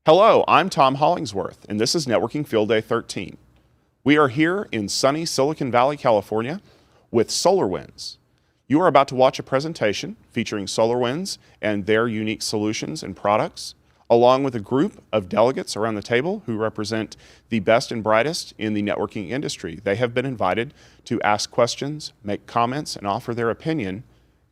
Hello, I'm Tom Hollingsworth, and this is Networking Field Day 13. We are here in sunny Silicon Valley, California, with SolarWinds. You are about to watch a presentation featuring SolarWinds and their unique solutions and products, along with a group of delegates around the table who represent the best and brightest in the networking industry. They have been invited to ask questions, make comments, and offer their opinion,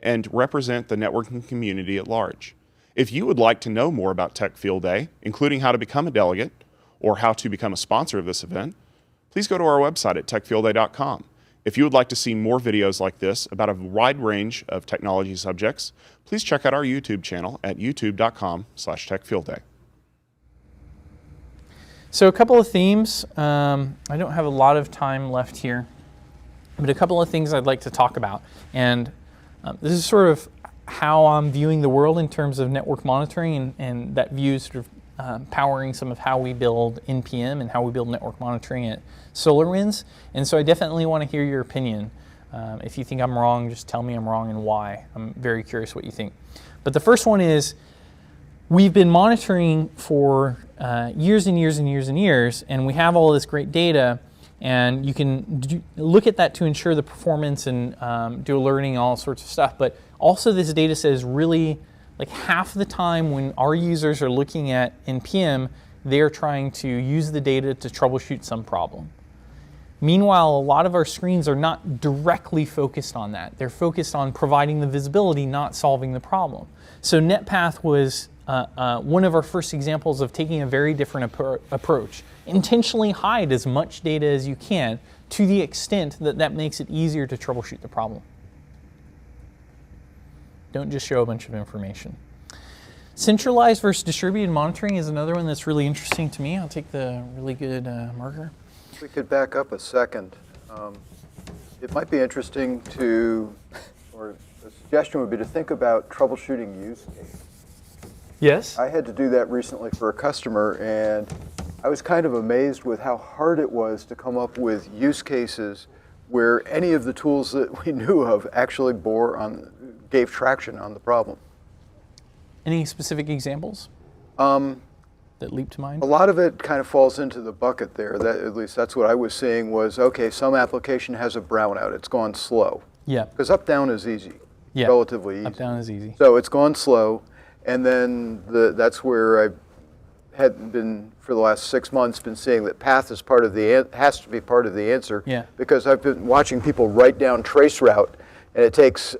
and represent the networking community at large. If you would like to know more about Tech Field Day, including how to become a delegate or how to become a sponsor of this event, please go to our website at techfieldday.com. If you would like to see more videos like this about a wide range of technology subjects, please check out our YouTube channel at youtube.com/techfieldday. So a couple of themes. I don't have a lot of time left here, but a couple of things I'd like to talk about. And this is sort of how I'm viewing the world in terms of network monitoring, and that view is sort of powering some of how we build NPM and how we build network monitoring at SolarWinds. And so I definitely want to hear your opinion. If you think I'm wrong, just tell me I'm wrong and why. I'm very curious what you think. But the first one is, we've been monitoring for years and years and years and years, and we have all this great data, and you can look at that to ensure the performance and do alerting and all sorts of stuff. But also this data set is really, like, half the time when our users are looking at NPM, they're trying to use the data to troubleshoot some problem. Meanwhile, a lot of our screens are not directly focused on that. They're focused on providing the visibility, not solving the problem. So NetPath was one of our first examples of taking a very different approach. Intentionally hide as much data as you can, to the extent that that makes it easier to troubleshoot the problem. Don't just show a bunch of information. Centralized versus distributed monitoring is another one that's really interesting to me. I'll take the really good marker. If we could back up a second. It might be interesting to, or a suggestion would be to think about troubleshooting use case. Yes? I had to do that recently for a customer, and I was kind of amazed with how hard it was to come up with use cases where any of the tools that we knew of actually gave traction on the problem. Any specific examples that leap to mind? A lot of it kind of falls into the bucket there. At least that's what I was seeing was, okay, some application has a brownout. It's gone slow. Yeah. Because up-down is easy, yeah. Relatively easy. Up-down is easy. So it's gone slow, and then that's where I had been, for the last 6 months, been seeing that path is has to be part of the answer. Yeah. Because I've been watching people write down trace route, and it takes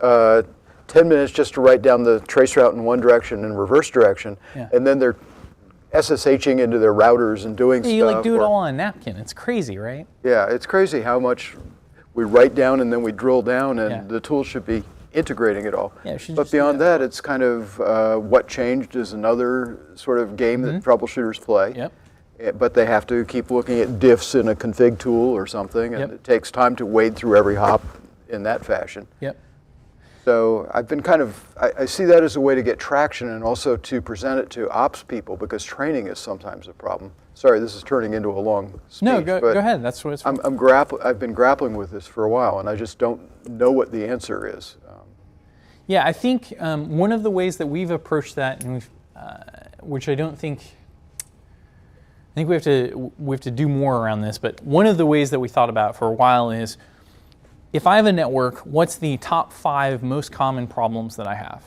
10 minutes just to write down the trace route in one direction and reverse direction, yeah. And then they're SSHing into their routers and doing stuff. You like do it all on a napkin. It's crazy, right? Yeah, it's crazy how much we write down and then we drill down, and yeah. the tool should be integrating it all. Yeah, it should but just beyond that, it's kind of what changed is another sort of game that troubleshooters play. Yep. But they have to keep looking at diffs in a config tool or something, and yep. it takes time to wade through every hop in that fashion. Yep. So I've been I see that as a way to get traction and also to present it to ops people, because training is sometimes a problem. Sorry, this is turning into a long speech. No, go ahead. That's what it's for. I've been grappling with this for a while, and I just don't know what the answer is. Yeah, I think one of the ways that we've approached that, and which I think we have to do more around this, but one of the ways that we thought about for a while is, if I have a network, what's the top 5 most common problems that I have?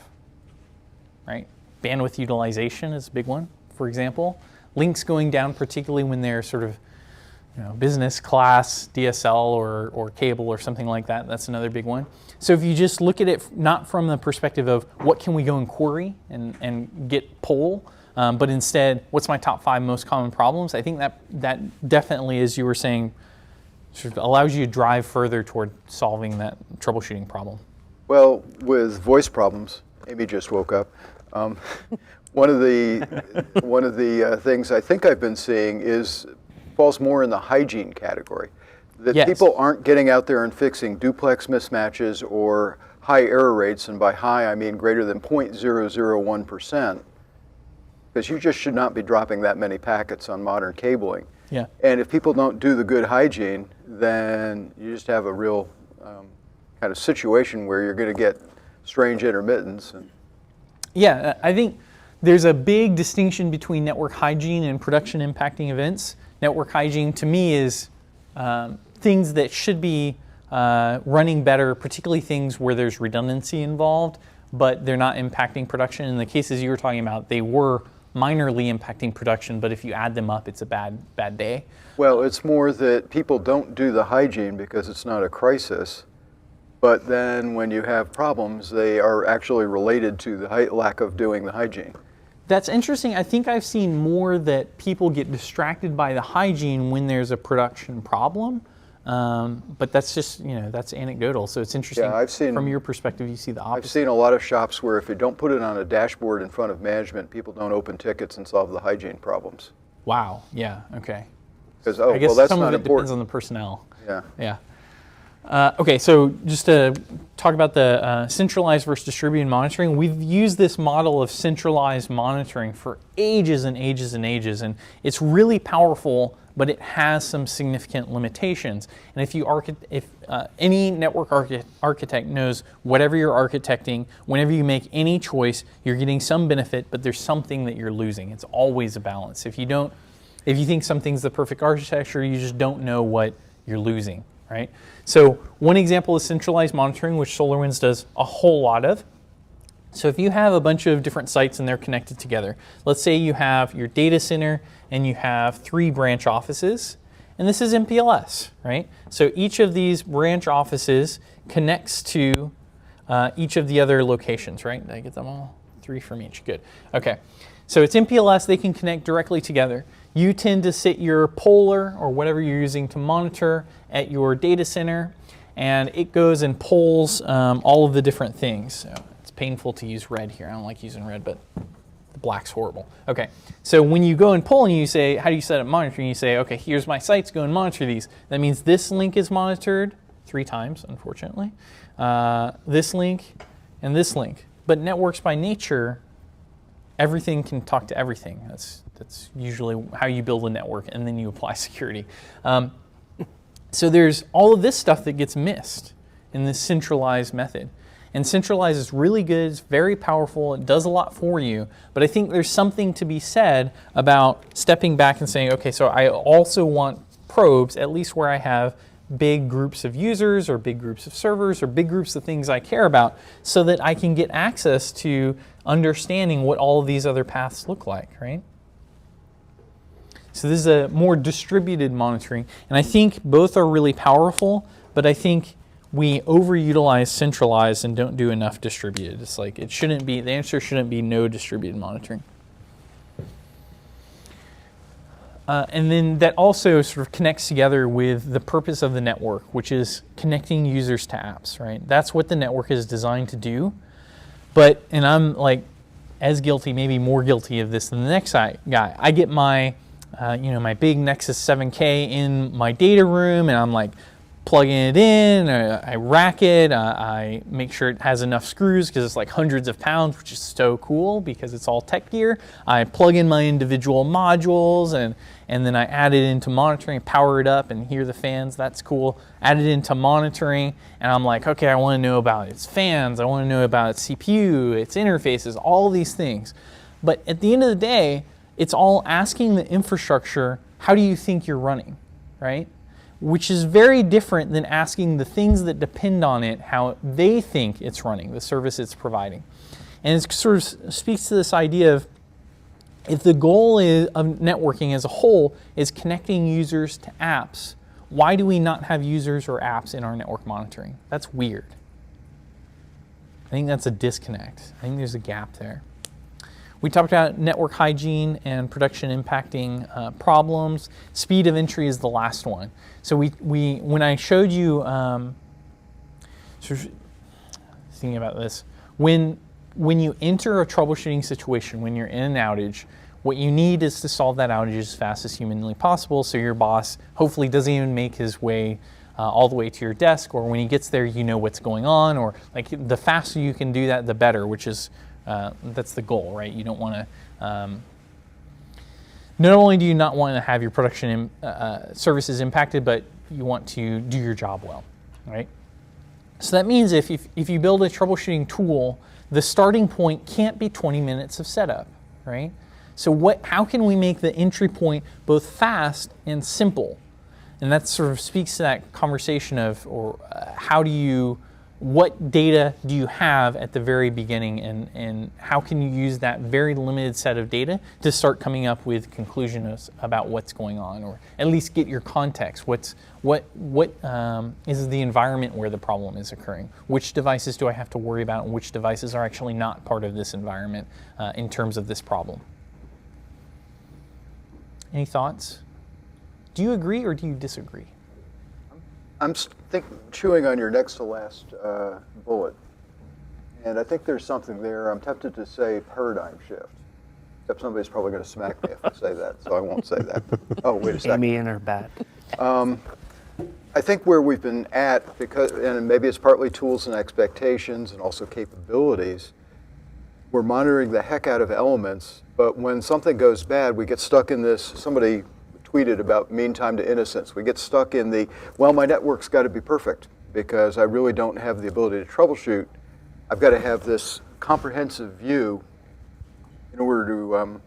Right? Bandwidth utilization is a big one, for example. Links going down, particularly when they're sort of business class DSL or cable or something like that. That's another big one. So if you just look at it not from the perspective of what can we go and query and get poll, but instead, what's my top 5 most common problems? I think that definitely, as you were saying, sort of allows you to drive further toward solving that troubleshooting problem. Well, with voice problems, Amy just woke up. One of the things I think I've been seeing falls more in the hygiene category. That yes. People aren't getting out there and fixing duplex mismatches or high error rates, and by high I mean greater than 0.001%, because you just should not be dropping that many packets on modern cabling. Yeah. And if people don't do the good hygiene, then you just have a real kind of situation where you're going to get strange intermittence. Yeah, I think there's a big distinction between network hygiene and production impacting events. Network hygiene to me is things that should be running better, particularly things where there's redundancy involved, but they're not impacting production. In the cases you were talking about, they were minorly impacting production, but if you add them up, it's a bad day. Well, it's more that people don't do the hygiene because it's not a crisis, but then when you have problems, they are actually related to the lack of doing the hygiene. That's interesting. I think I've seen more that people get distracted by the hygiene when there's a production problem. But that's just, that's anecdotal. So it's interesting. Yeah, I've seen, from your perspective, you see the opposite. I've seen a lot of shops where if you don't put it on a dashboard in front of management, people don't open tickets and solve the hygiene problems. Wow. Yeah. Okay. Because, I guess well, that's some not of it important. depends on the personnel. Yeah. Yeah. Okay, so just to talk about the centralized versus distributed monitoring, we've used this model of centralized monitoring for ages and ages and ages, and it's really powerful, but it has some significant limitations. And if any network architect knows whatever you're architecting, whenever you make any choice, you're getting some benefit, but there's something that you're losing. It's always a balance. If you think something's the perfect architecture, you just don't know what you're losing. Right? So one example is centralized monitoring, which SolarWinds does a whole lot of. So if you have a bunch of different sites and they're connected together, let's say you have your data center and you have 3 branch offices, and this is MPLS, right? So each of these branch offices connects to each of the other locations, right? Did I get them all? 3 from each, good. Okay, so it's MPLS, they can connect directly together. You tend to sit your Polar or whatever you're using to monitor at your data center, and it goes and polls all of the different things. So it's painful to use red here. I don't like using red, but the black's horrible. Okay, so when you go and poll and you say, how do you set up monitoring? You say, okay, here's my sites, go and monitor these. That means this link is monitored 3 times, unfortunately. This link and this link. But networks by nature, everything can talk to everything. That's usually how you build a network, and then you apply security. So there's all of this stuff that gets missed in this centralized method. And centralized is really good, it's very powerful, it does a lot for you, but I think there's something to be said about stepping back and saying, okay, so I also want probes, at least where I have big groups of users or big groups of servers or big groups of things I care about, so that I can get access to understanding what all of these other paths look like, right? So this is a more distributed monitoring, and I think both are really powerful, but I think we overutilize centralized and don't do enough distributed. It's like it shouldn't be, the answer shouldn't be no distributed monitoring. And then that also sort of connects together with the purpose of the network, which is connecting users to apps, right? That's what the network is designed to do. But, and I'm like as guilty, maybe more guilty of this than the next guy. I get my, my big Nexus 7K in my data room, and I'm like plugging it in, I rack it, I make sure it has enough screws because it's like hundreds of pounds, which is so cool because it's all tech gear. I plug in my individual modules, and then I add it into monitoring, power it up, and hear the fans. That's cool. Add it into monitoring, and I'm like, okay, I want to know about its fans, I want to know about its CPU, its interfaces, all these things. But at the end of the day, it's all asking the infrastructure, how do you think you're running, right? Which is very different than asking the things that depend on it, how they think it's running, the service it's providing. And it sort of speaks to this idea of, if the goal of networking as a whole is connecting users to apps, why do we not have users or apps in our network monitoring? That's weird. I think that's a disconnect. I think there's a gap there. We talked about network hygiene and production impacting problems. Speed of entry is the last one. So when I showed you, sort of thinking about this, when you enter a troubleshooting situation, when you're in an outage, what you need is to solve that outage as fast as humanly possible, so your boss hopefully doesn't even make his way all the way to your desk, or when he gets there, you know what's going on, or like the faster you can do that, the better, which is that's the goal, right? You don't want to. Not only do you not want to have your production services impacted, but you want to do your job well, right? So that means if you build a troubleshooting tool, the starting point can't be 20 minutes of setup, right? So how can we make the entry point both fast and simple? And that sort of speaks to that conversation of, what data do you have at the very beginning, and how can you use that very limited set of data to start coming up with conclusions about what's going on, or at least get your context. What is the environment where the problem is occurring? Which devices do I have to worry about, and which devices are actually not part of this environment in terms of this problem? Any thoughts? Do you agree or do you disagree? I'm chewing on your next to last bullet, and I think there's something there. I'm tempted to say paradigm shift, except somebody's probably going to smack me if I say that, so I won't say that. Oh, wait a second. Amy and her bat. I think where we've been at, and maybe it's partly tools and expectations and also capabilities, we're monitoring the heck out of elements, but when something goes bad, we get stuck in this. Somebody tweeted about mean time to innocence. We get stuck in my network's got to be perfect because I really don't have the ability to troubleshoot. I've got to have this comprehensive view in order to,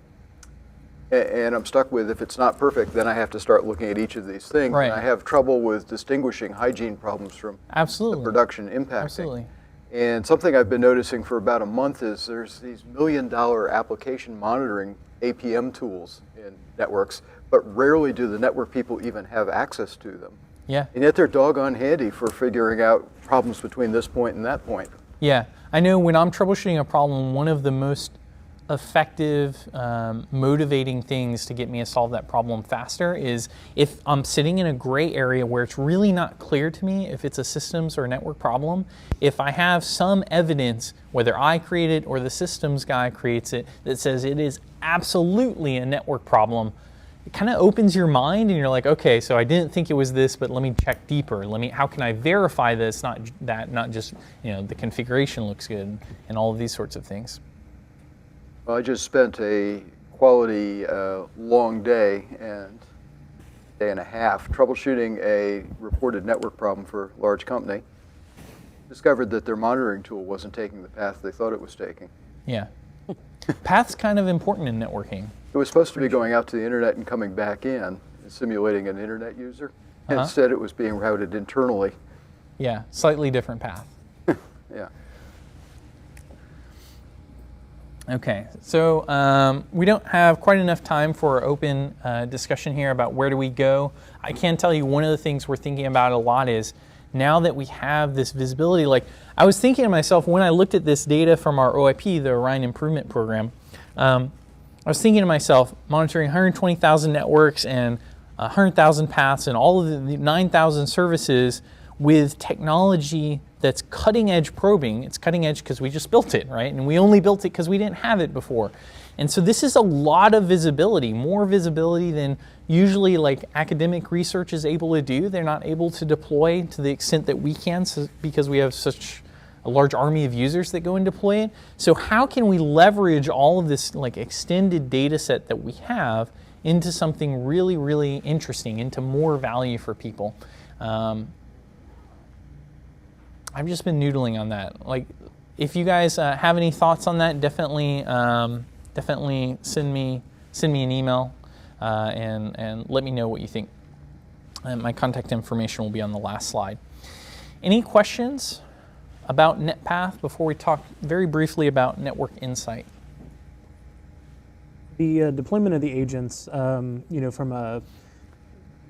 and I'm stuck with, if it's not perfect, then I have to start looking at each of these things. Right. And I have trouble with distinguishing hygiene problems from Absolutely. the production impacting. Absolutely. And something I've been noticing for about a month is there's these $1 million application monitoring APM tools in networks, but rarely do the network people even have access to them. Yeah. And yet they're doggone handy for figuring out problems between this point and that point. Yeah. I know when I'm troubleshooting a problem, one of the most effective, motivating things to get me to solve that problem faster is if I'm sitting in a gray area where it's really not clear to me if it's a systems or network problem, if I have some evidence, whether I create it or the systems guy creates it, that says it is absolutely a network problem, it kind of opens your mind and you're like, okay, so I didn't think it was this, but let me check deeper. How can I verify this? Not just, the configuration looks good and all of these sorts of things. Well, I just spent a quality long day and a half troubleshooting a reported network problem for a large company. Discovered that their monitoring tool wasn't taking the path they thought it was taking. Yeah. Path's kind of important in networking. It was supposed to be going out to the internet and coming back in and simulating an internet user. Uh-huh. Instead, it was being routed internally. Yeah, slightly different path. Yeah. Okay, so we don't have quite enough time for open discussion here about where do we go. I can tell you one of the things we're thinking about a lot is now that we have this visibility, like I was thinking to myself when I looked at this data from our OIP, the Orion Improvement Program, I was thinking to myself, monitoring 120,000 networks and 100,000 paths and all of the 9,000 services with technology that's cutting edge probing. It's cutting edge because we just built it, right? And we only built it because we didn't have it before. And so this is a lot of visibility, more visibility than usually like academic research is able to do. They're not able to deploy to the extent that we can because we have such a large army of users that go and deploy it. So how can we leverage all of this like extended data set that we have into something really, really interesting, into more value for people? I've just been noodling on that. Like, if you guys have any thoughts on that, definitely send me an email and let me know what you think. And my contact information will be on the last slide. Any questions about NetPath before we talk very briefly about Network Insight? The deployment of the agents, from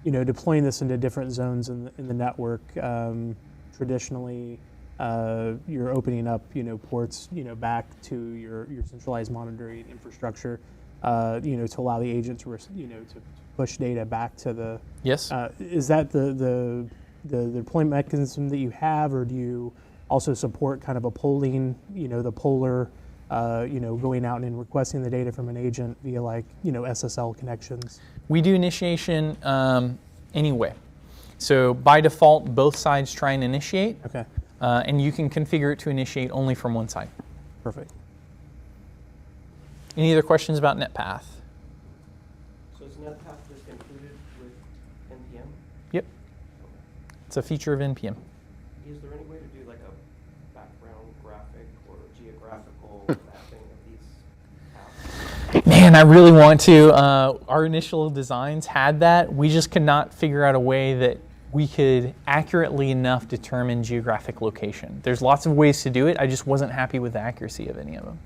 deploying this into different zones in the network. Traditionally, you're opening up, ports, back to your centralized monitoring infrastructure, to allow the agent to push data back to the. Yes. Is that the deployment mechanism that you have, or do you also support kind of a polling, the poller, going out and requesting the data from an agent via SSL connections? We do initiation anyway. So by default, both sides try and initiate. Okay. And you can configure it to initiate only from one side. Perfect. Any other questions about NetPath? So is NetPath just included with NPM? Yep. It's a feature of NPM. Is there any way to do like a background graphic or geographical mapping of these paths? Man, I really want to. Our initial designs had that. We just could not figure out a way that we could accurately enough determine geographic location. There's lots of ways to do it. I just wasn't happy with the accuracy of any of them.